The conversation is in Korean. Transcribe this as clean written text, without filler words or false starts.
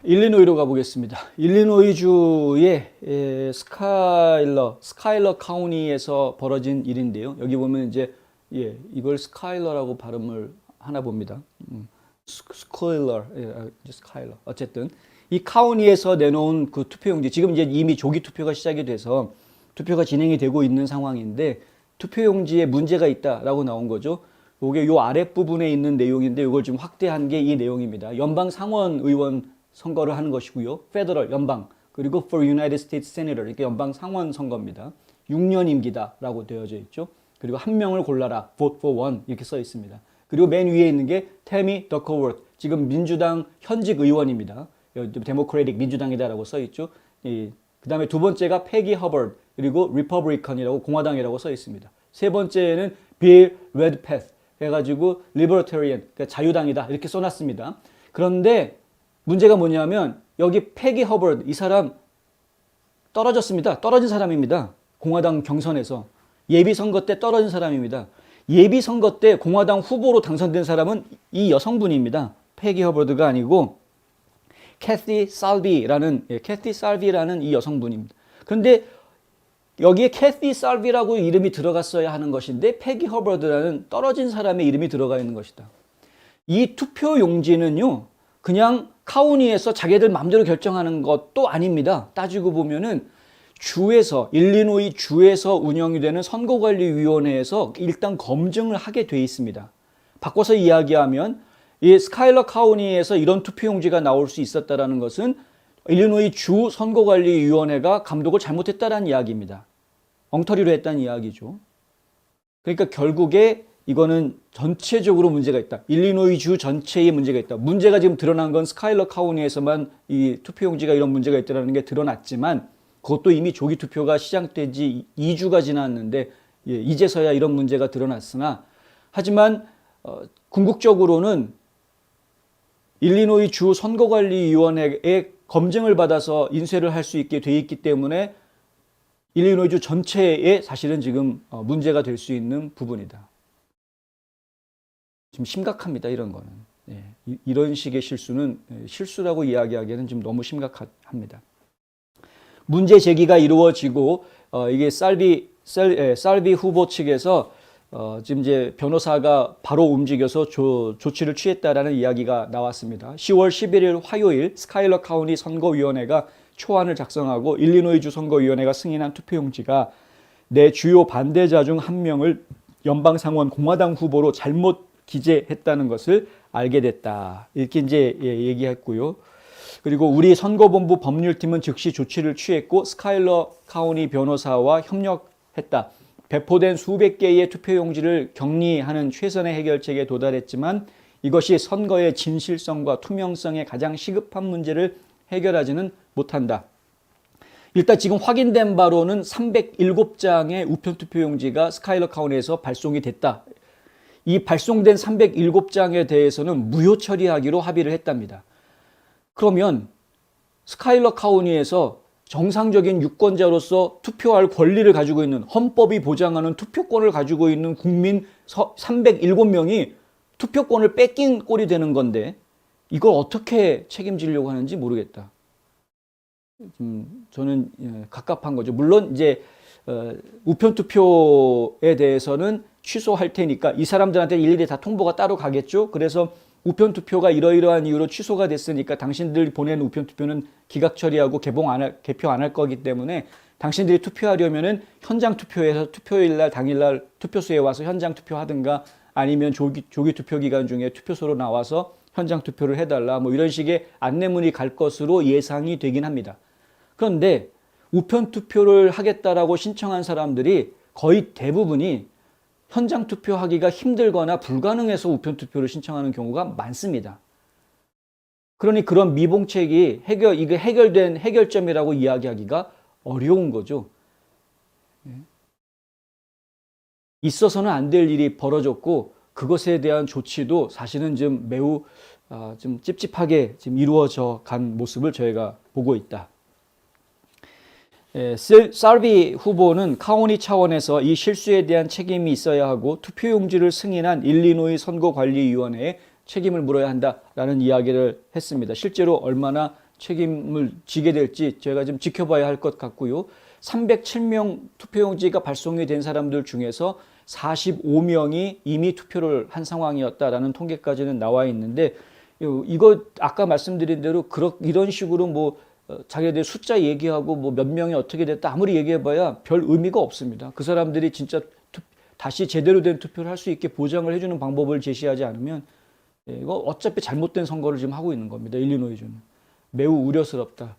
일리노이로 가보겠습니다. 일리노이주의 스카일러 카운티에서 벌어진 일인데요. 여기 보면 이제 이걸 스카일러라고 발음을 하나 봅니다. 스카일러. 어쨌든 이 카운티에서 내놓은 그 투표용지, 지금 이제 이미 조기 투표가 시작이 돼서 투표가 진행이 되고 있는 상황인데 투표용지에 문제가 있다라고 나온 거죠. 이게 요 아랫부분에 있는 내용인데 이걸 좀 확대한 게 이 내용입니다. 연방 상원 의원 선거를 하는 것이고요. 페더럴 연방, 그리고 for United States Senator, 이게 연방 상원 선거입니다. 6년 임기다라고 되어져 있죠. 그리고 한 명을 골라라, vote for one, 이렇게 써 있습니다. 그리고 맨 위에 있는 게 태미 더커워트, 지금 민주당 현직 의원입니다. 데모크래틱 민주당이다라고 써 있죠. 그 다음에 두 번째가 패기 허버드, 그리고 리퍼브리컨이라고 공화당이라고 써 있습니다. 세 번째는 빌 레드패스 해가지고 리버터리언, 그러니까 자유당이다 이렇게 써놨습니다. 그런데 문제가 뭐냐면 여기 패기 허버드, 이 사람 떨어졌습니다. 떨어진 사람입니다. 공화당 경선에서 예비선거 때 떨어진 사람입니다. 예비선거 때 공화당 후보로 당선된 사람은 이 여성분입니다. 패기 허버드가 아니고 캐티 살비라는 이 여성분입니다. 그런데 여기에 캐티 살비라고 이름이 들어갔어야 하는 것인데 패기 허버드라는 떨어진 사람의 이름이 들어가 있는 것이다. 이 투표 용지는요, 그냥 카운티에서 자기들 마음대로 결정하는 것도 아닙니다. 따지고 보면은 주에서, 일리노이 주에서 운영이 되는 선거관리위원회에서 일단 검증을 하게 돼 있습니다. 바꿔서 이야기하면 이 스카일러 카운티에서 이런 투표용지가 나올 수 있었다는 것은 일리노이 주 선거관리위원회가 감독을 잘못했다는 이야기입니다. 엉터리로 했다는 이야기죠. 그러니까 결국에 이거는 전체적으로 문제가 있다. 일리노이 주 전체에 문제가 있다. 문제가 지금 드러난 건 스카일러 카운티에서만 이 투표용지가 이런 문제가 있다는 게 드러났지만 그것도 이미 조기 투표가 시작된 지 2주가 지났는데 이제서야 이런 문제가 드러났으나, 하지만 궁극적으로는 일리노이 주 선거관리위원회의 검증을 받아서 인쇄를 할 수 있게 돼 있기 때문에 일리노이주 전체에 사실은 지금 문제가 될 수 있는 부분이다. 지금 심각합니다. 이런 거는. 이런 식의 실수는 실수라고 이야기하기에는 좀 너무 심각합니다. 문제 제기가 이루어지고 이게 살비 후보 측에서 지금 이제 변호사가 바로 움직여서 조치를 취했다라는 이야기가 나왔습니다. 10월 11일 화요일 스카일러 카운티 선거위원회가 초안을 작성하고 일리노이주 선거위원회가 승인한 투표용지가 내 주요 반대자 중 한 명을 연방상원 공화당 후보로 잘못 기재했다는 것을 알게 됐다. 이렇게 이제 얘기했고요. 그리고 우리 선거본부 법률팀은 즉시 조치를 취했고 스카일러 카운티 변호사와 협력했다. 배포된 수백 개의 투표용지를 격리하는 최선의 해결책에 도달했지만 이것이 선거의 진실성과 투명성에 가장 시급한 문제를 해결하지는 못한다. 일단 지금 확인된 바로는 307장의 우편 투표용지가 스카일러 카운티에서 발송이 됐다. 이 발송된 307장에 대해서는 무효 처리하기로 합의를 했답니다. 그러면 스카일러 카운티에서 정상적인 유권자로서 투표할 권리를 가지고 있는, 헌법이 보장하는 투표권을 가지고 있는 국민 307명이 투표권을 뺏긴 꼴이 되는 건데 이걸 어떻게 책임지려고 하는지 모르겠다. 저는 갑갑한 거죠. 물론 이제 우편 투표에 대해서는 취소할 테니까 이 사람들한테 일일이 다 통보가 따로 가겠죠. 그래서 우편 투표가 이러이러한 이유로 취소가 됐으니까 당신들이 보낸 우편 투표는 기각 처리하고 개표 안 할 거기 때문에 당신들이 투표하려면은 현장 투표에서 투표일 날 당일날 투표소에 와서 현장 투표하든가 아니면 조기 투표 기간 중에 투표소로 나와서 현장 투표를 해달라, 뭐 이런 식의 안내문이 갈 것으로 예상이 되긴 합니다. 그런데 우편 투표를 하겠다라고 신청한 사람들이 거의 대부분이 현장 투표하기가 힘들거나 불가능해서 우편 투표를 신청하는 경우가 많습니다. 그러니 그런 미봉책이 이게 해결된 해결점이라고 이야기하기가 어려운 거죠. 있어서는 안 될 일이 벌어졌고 그것에 대한 조치도 사실은 좀 매우 좀 찝찝하게 지금 이루어져 간 모습을 저희가 보고 있다. 살비 후보는 카운티 차원에서 이 실수에 대한 책임이 있어야 하고 투표용지를 승인한 일리노이 선거관리위원회에 책임을 물어야 한다라는 이야기를 했습니다. 실제로 얼마나 책임을 지게 될지 저희가 좀 지켜봐야 할 것 같고요. 307명 투표용지가 발송이 된 사람들 중에서 45명이 이미 투표를 한 상황이었다라는 통계까지는 나와 있는데, 이거 아까 말씀드린 대로 이런 식으로 뭐 자기들 숫자 얘기하고 뭐 몇 명이 어떻게 됐다 아무리 얘기해봐야 별 의미가 없습니다. 그 사람들이 진짜 다시 제대로 된 투표를 할 수 있게 보장을 해주는 방법을 제시하지 않으면 이거 어차피 잘못된 선거를 지금 하고 있는 겁니다. 일리노이주는 매우 우려스럽다.